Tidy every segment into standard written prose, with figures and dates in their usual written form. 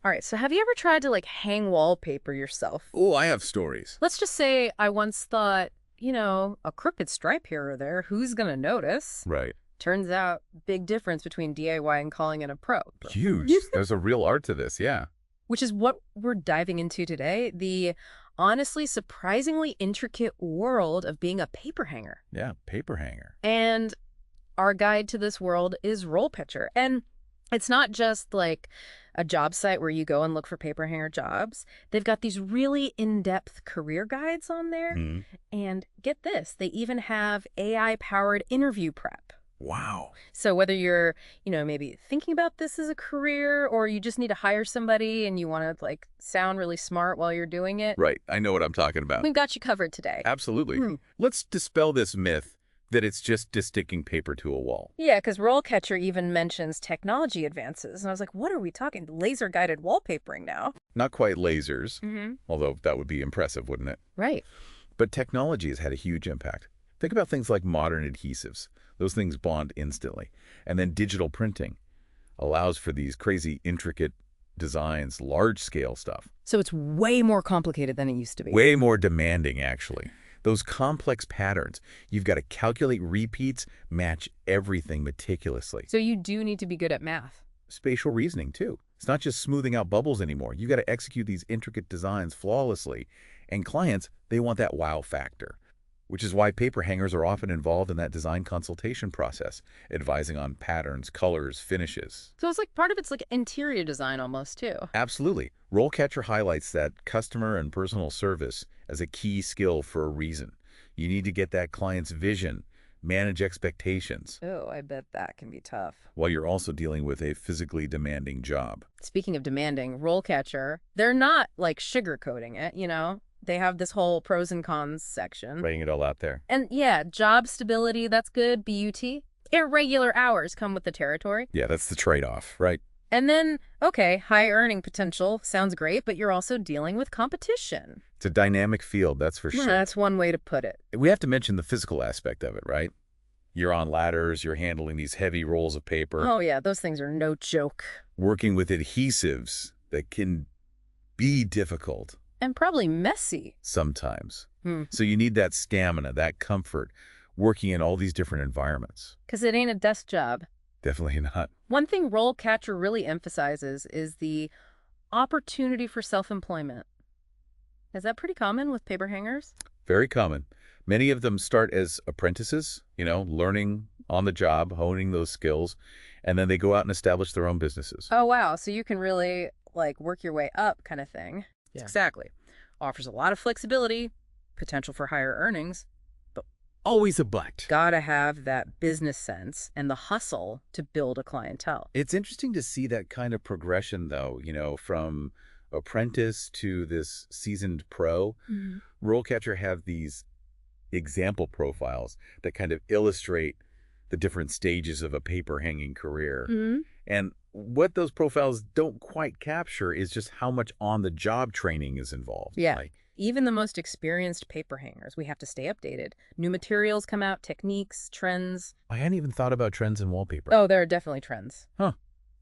All right, so have you ever tried to hang wallpaper yourself? Oh, I have stories. Let's just say I once thought, a crooked stripe here or there, who's gonna notice? Right. Turns out, big difference between DIY and calling in a pro. Huge. There's a real art to this, yeah. Which is what we're diving into today, the honestly surprisingly intricate world of being a paper hanger. Yeah, paper hanger. And our guide to this world is RoleCatcher. And it's not just like a job site where you go and look for paper hanger jobs. They've got these really in-depth career guides on there. Mhm. And get this, they even have AI-powered interview prep. Wow. So whether you're, maybe thinking about this as a career or you just need to hire somebody and you want to sound really smart while you're doing it, Right. I know what I'm talking about. we've got you covered today. Absolutely. Hmm. Let's dispel this myth that it's just sticking paper to a wall. Yeah, because RoleCatcher even mentions technology advances. And I was like, what are we talking? Laser-guided wallpapering now? Not quite lasers, Mm-hmm. although that would be impressive, wouldn't it? Right. But technology has had a huge impact. Think about things like modern adhesives. Those things bond instantly. And then digital printing allows for these crazy, intricate designs, large-scale stuff. So it's way more complicated than it used to be. Way more demanding, actually. Those complex patterns, you've got to calculate repeats, match everything meticulously. So you do need to be good at math. Spatial reasoning, too. It's not just smoothing out bubbles anymore. You've got to execute these intricate designs flawlessly. And clients, they want that wow factor, which is why paper hangers are often involved in that design consultation process, advising on patterns, colors, finishes. So it's part of it's interior design almost, too. Absolutely. RoleCatcher highlights that customer and personal service as a key skill for a reason. You need to get that client's vision, manage expectations, Oh, I bet that can be tough. while you're also dealing with a physically demanding job. Speaking of demanding, RoleCatcher, they're not sugarcoating it. They have this whole pros and cons section. Writing it all out there. And yeah, job stability, that's good, BUT. Irregular hours come with the territory. Yeah, that's the trade-off, right? And then, okay, high earning potential sounds great, but you're also dealing with competition. It's a dynamic field, that's for Yeah, sure. that's one way to put it. We have to mention the physical aspect of it, right? You're on ladders, you're handling these heavy rolls of paper, Oh yeah, those things are no joke. working with adhesives that can be difficult And probably messy. sometimes. Hmm. So you need that stamina, that comfort, working in all these different environments. Because it ain't a desk job. Definitely not. One thing RoleCatcher really emphasizes is the opportunity for self-employment. Is that pretty common with paper hangers? Very common. Many of them start as apprentices, learning on the job, honing those skills, and then they go out and establish their own businesses. Oh, wow. So you can really work your way up kind of thing. Yeah. Exactly. Offers a lot of flexibility, potential for higher earnings. Always a but. Gotta have that business sense and the hustle to build a clientele. It's interesting to see that kind of progression, though, from apprentice to this seasoned pro. RoleCatcher have these example profiles that kind of illustrate the different stages of a paper hanging career. Mm-hmm. And what those profiles don't quite capture is just how much on-the-job training is involved. Yeah. Even the most experienced paper hangers, we have to stay updated. New materials come out, techniques, trends. I hadn't even thought about trends in wallpaper. Oh, there are definitely trends.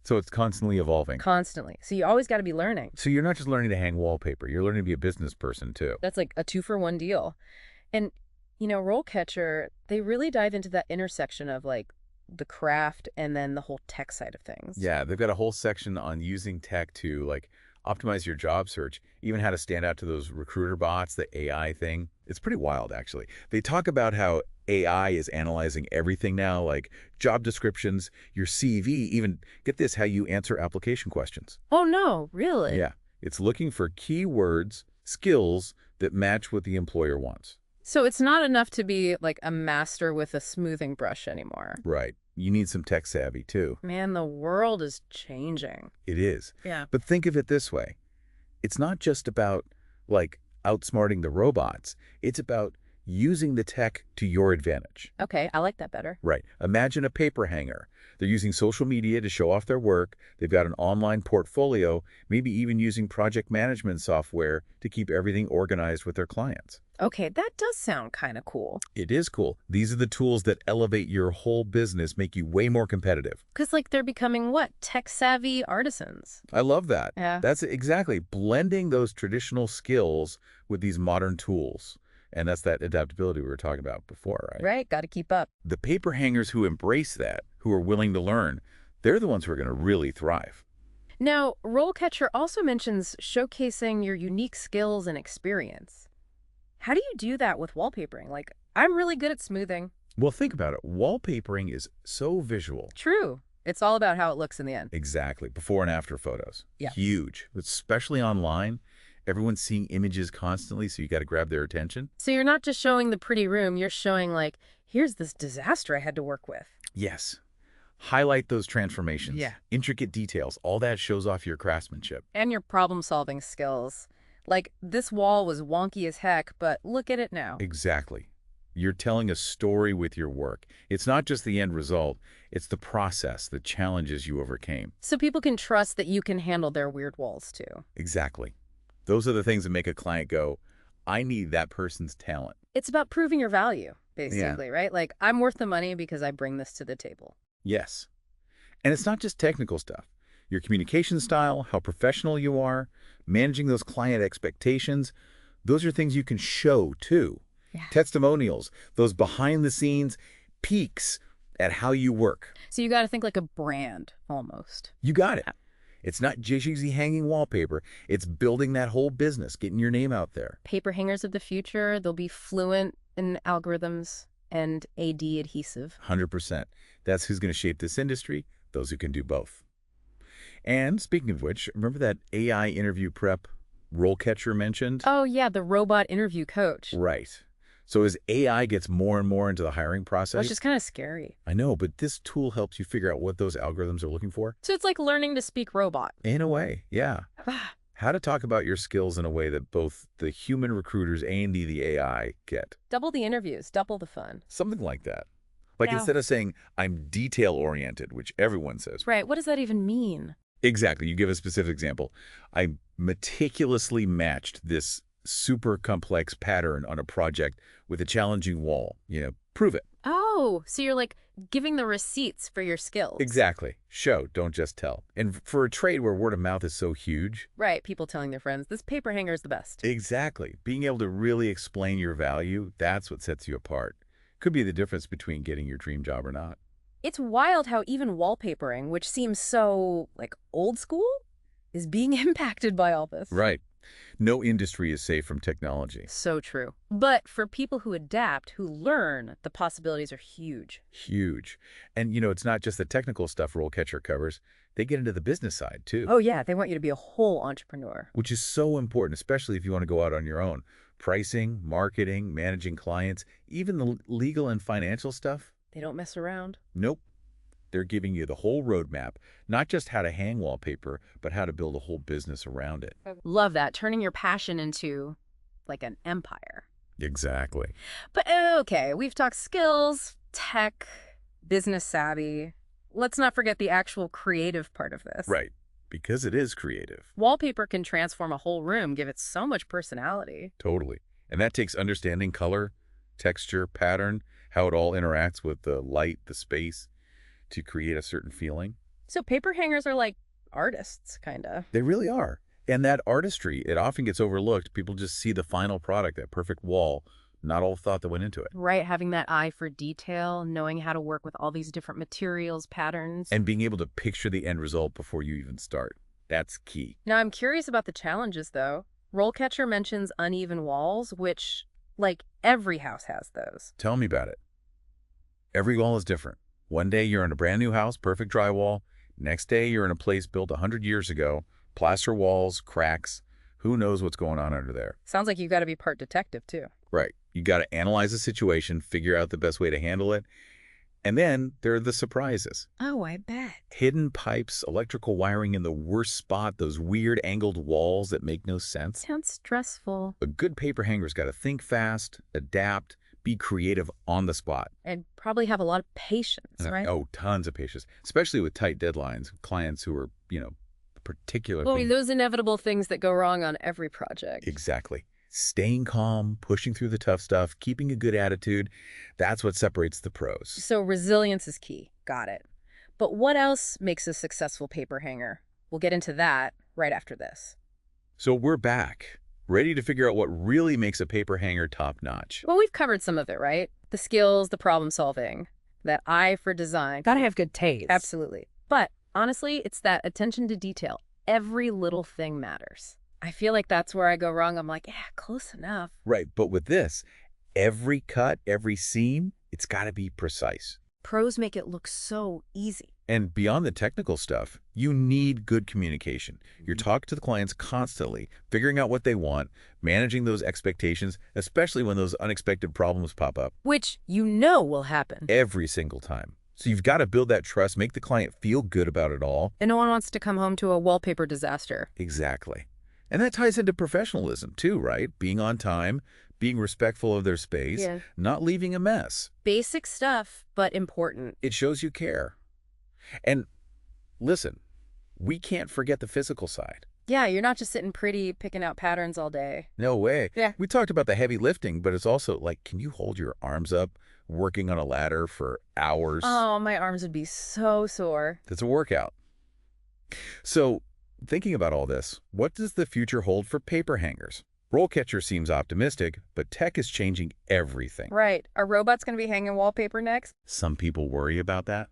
So it's constantly evolving. Constantly. So you always got to be learning. So you're not just learning to hang wallpaper, you're learning to be a business person too. That's a 2-for-1 deal. And, RoleCatcher, they really dive into that intersection of the craft and then the whole tech side of things. Yeah, they've got a whole section on using tech to optimize your job search, even how to stand out to those recruiter bots, the AI thing. It's pretty wild, actually. They talk about how AI is analyzing everything now, like job descriptions, your CV, even, get this, how you answer application questions. Oh, no, really? Yeah, it's looking for keywords, skills that match what the employer wants. So it's not enough to be a master with a smoothing brush anymore. Right. You need some tech savvy, too. Man, the world is changing. It is. Yeah. But think of it this way. It's not just about, outsmarting the robots. It's about using the tech to your advantage. Okay, I like that better. Right. Imagine a paper hanger. They're using social media to show off their work. They've got an online portfolio, maybe even using project management software to keep everything organized with their clients. Okay, that does sound kind of cool. It is cool. These are the tools that elevate your whole business, make you way more competitive. Because, like, they're becoming what? Tech-savvy artisans. I love that. Yeah. That's exactly blending those traditional skills with these modern tools. And that's that adaptability we were talking about before, right? Right, got to keep up. The paper hangers who embrace that, who are willing to learn, they're the ones who are going to really thrive. Now, RoleCatcher also mentions showcasing your unique skills and experience. How do you do that with wallpapering? Like, I'm really good at smoothing. Well, think about it. Wallpapering is so visual. True. It's all about how it looks in the end. Exactly. Before and after photos. Yeah. Huge. Especially online. Everyone's seeing images constantly, so you got to grab their attention. So you're not just showing the pretty room, you're showing, like, here's this disaster I had to work with. Yes. Highlight those transformations. Yeah. Intricate details. All that shows off your craftsmanship. And your problem-solving skills. Like, this wall was wonky as heck, but look at it now. Exactly. You're telling a story with your work. It's not just the end result. It's the process, the challenges you overcame. So people can trust that you can handle their weird walls, too. Exactly. Those are the things that make a client go, I need that person's talent. It's about proving your value, basically, right? Like, I'm worth the money because I bring this to the table. Yes. And it's not just technical stuff. Your communication style, how professional you are, managing those client expectations, those are things you can show, too. Yeah. Testimonials, those behind-the-scenes peeks at how you work. So you got to think like a brand, almost. You got it. It's not just easy hanging wallpaper. It's building that whole business, getting your name out there. Paper hangers of the future, they'll be fluent in algorithms and AD adhesive. 100%. That's who's going to shape this industry, those who can do both. And speaking of which, remember that AI interview prep RoleCatcher mentioned? Oh, yeah, the robot interview coach. Right. So as AI gets more and more into the hiring process... Which is kind of scary. I know, but this tool helps you figure out what those algorithms are looking for. So it's like learning to speak robot. In a way, yeah. How to talk about your skills in a way that both the human recruiters and the AI get. Double the interviews, double the fun. Something like that. Like Now, instead of saying, I'm detail-oriented, which everyone says. right, what does that even mean? Exactly. You give a specific example. I meticulously matched this super complex pattern on a project with a challenging wall. Prove it. Oh, so you're like giving the receipts for your skills. Exactly. Show, don't just tell. And for a trade where word of mouth is so huge. Right, people telling their friends, this paper hanger is the best. Exactly. Being able to really explain your value, that's what sets you apart. Could be the difference between getting your dream job or not. It's wild how even wallpapering, which seems so, like, old school, is being impacted by all this. Right. No industry is safe from technology. So true. But for people who adapt, who learn, the possibilities are huge. Huge. And, it's not just the technical stuff RoleCatcher covers. They get into the business side, too. Oh, yeah, they want you to be a whole entrepreneur. Which is so important, especially if you want to go out on your own. Pricing, marketing, managing clients, even the legal and financial stuff. They don't mess around. Nope. They're giving you the whole roadmap, not just how to hang wallpaper, but how to build a whole business around it. Love that, turning your passion into, like, an empire. Exactly. But, okay, we've talked skills, tech, business savvy. Let's not forget the actual creative part of this. Right, because it is creative. Wallpaper can transform a whole room, give it so much personality. Totally. And that takes understanding color, texture, pattern, how it all interacts with the light, the space, to create a certain feeling. So paper hangers are like artists, kind of. They really are. And that artistry, it often gets overlooked. People just see the final product, that perfect wall, not all the thought that went into it. Right, having that eye for detail, knowing how to work with all these different materials, patterns. And being able to picture the end result before you even start. That's key. Now, I'm curious about the challenges, though. RoleCatcher mentions uneven walls, which, like, every house has those. Tell me about it. Every wall is different. One day you're in a brand new house, perfect drywall. Next day you're in a place built 100 years ago, plaster walls, cracks. Who knows what's going on under there? Sounds like you've got to be part detective, too. Right. You got to analyze the situation, figure out the best way to handle it, And then there are the surprises. Oh, I bet. Hidden pipes, electrical wiring in the worst spot, those weird angled walls that make no sense. Sounds stressful. A good paper hanger's got to think fast, adapt, be creative on the spot. And probably have a lot of patience, right? Oh, tons of patience, especially with tight deadlines, clients who are, particular Well, thing. those inevitable things that go wrong on every project. Exactly. Staying calm, pushing through the tough stuff, keeping a good attitude, that's what separates the pros. So resilience is key. Got it. But what else makes a successful paper hanger? We'll get into that right after this. So we're back, ready to figure out what really makes a paper hanger top-notch. Well, we've covered some of it, right? The skills, the problem solving, that eye for design. Gotta have good taste. Absolutely. But honestly, it's that attention to detail. Every little thing matters. I feel like that's where I go wrong. I'm like, yeah, close enough. Right, but with this, every cut, every seam, it's got to be precise. Pros make it look so easy. And beyond the technical stuff, you need good communication. You're talking to the clients constantly, figuring out what they want, managing those expectations, especially when those unexpected problems pop up. Which you know will happen. Every single time. So you've got to build that trust, make the client feel good about it all. And no one wants to come home to a wallpaper disaster. Exactly. And that ties into professionalism too, right? Being on time, being respectful of their space, Yeah. not leaving a mess. Basic stuff, but important. It shows you care. And listen, we can't forget the physical side. Yeah, you're not just sitting pretty, picking out patterns all day. No way. Yeah. We talked about the heavy lifting, but it's also like, can you hold your arms up working on a ladder for hours? Oh, my arms would be so sore. That's a workout. So, thinking about all this, what does the future hold for paper hangers? RoleCatcher seems optimistic, but tech is changing everything. Right. Are robots going to be hanging wallpaper next? Some people worry about that,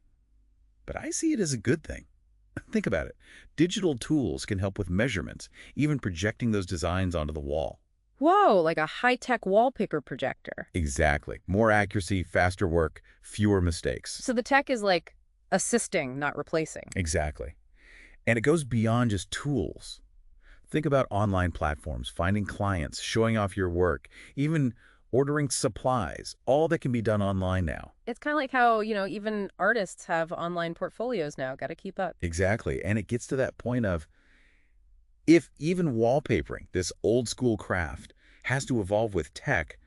but I see it as a good thing. Think about it. Digital tools can help with measurements, even projecting those designs onto the wall. Whoa, like a high-tech wallpaper projector. Exactly. More accuracy, faster work, fewer mistakes. So the tech is like assisting, not replacing. Exactly. And it goes beyond just tools. Think about online platforms, finding clients, showing off your work, even ordering supplies, all that can be done online now. It's kind of like how, even artists have online portfolios now. Got to keep up. Exactly. And it gets to that point of, if even wallpapering, this old school craft, has to evolve with tech,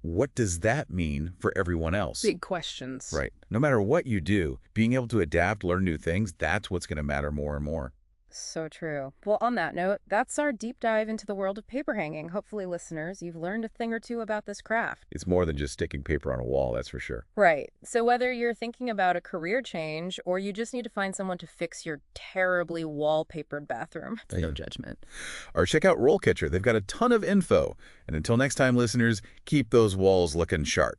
what does that mean for everyone else? Big questions. Right. No matter what you do, being able to adapt, learn new things, that's what's going to matter more and more. So true. Well, on that note, that's our deep dive into the world of paper hanging. Hopefully, listeners, you've learned a thing or two about this craft. It's more than just sticking paper on a wall, that's for sure. Right. So whether you're thinking about a career change or you just need to find someone to fix your terribly wallpapered bathroom, no judgment. Or check out RoleCatcher. They've got a ton of info. And until next time, listeners, keep those walls looking sharp.